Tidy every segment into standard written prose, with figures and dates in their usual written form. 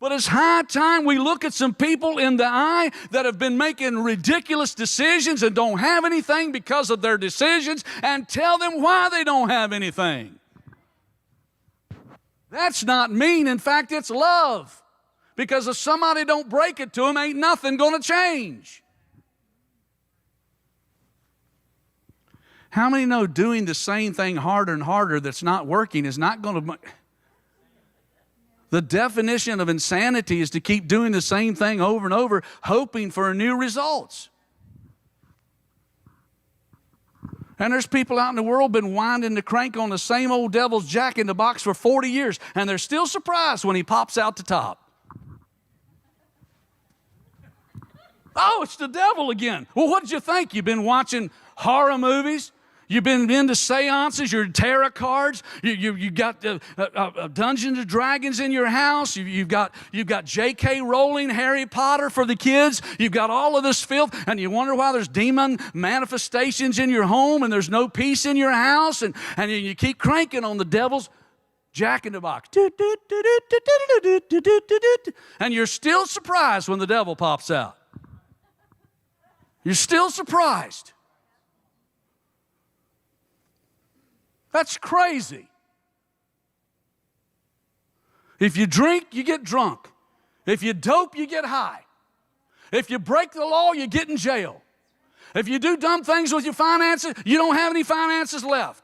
But it's high time we look at some people in the eye that have been making ridiculous decisions and don't have anything because of their decisions, and tell them why they don't have anything. That's not mean. In fact, it's love. Because if somebody don't break it to them, ain't nothing going to change. How many know doing the same thing harder and harder that's not working is not going to... The definition of insanity is to keep doing the same thing over and over, hoping for new results. And there's people out in the world been winding the crank on the same old devil's jack in the box for 40 years, and they're still surprised when he pops out the top. Oh, it's the devil again. Well, what did you think? You've been watching horror movies? You've been into seances, your tarot cards. You got Dungeons and Dragons in your house. You've got J.K. Rowling, Harry Potter for the kids. You've got all of this filth, and you wonder why there's demon manifestations in your home and there's no peace in your house, and you keep cranking on the devil's jack in the box. And you're still surprised when the devil pops out. You're still surprised. That's crazy. If you drink, you get drunk. If you dope, you get high. If you break the law, you get in jail. If you do dumb things with your finances, you don't have any finances left.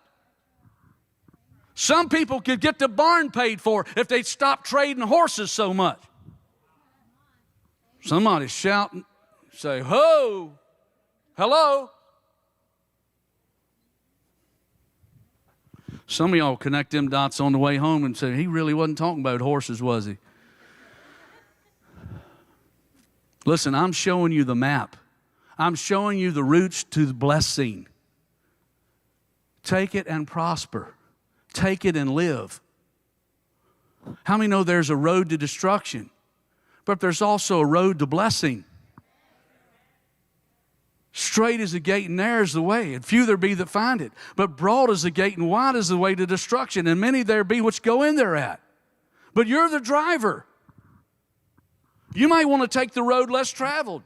Some people could get the barn paid for if they'd stop trading horses so much. Somebody shout, say, ho, hello. Some of y'all connect them dots on the way home and say, he really wasn't talking about horses, was he? Listen, I'm showing you the map. I'm showing you the routes to the blessing. Take it and prosper. Take it and live. How many know there's a road to destruction? But there's also a road to blessing. Straight is the gate, and narrow is the way, and few there be that find it. But broad is the gate, and wide is the way to destruction, and many there be which go in thereat. But you're the driver. You might want to take the road less traveled.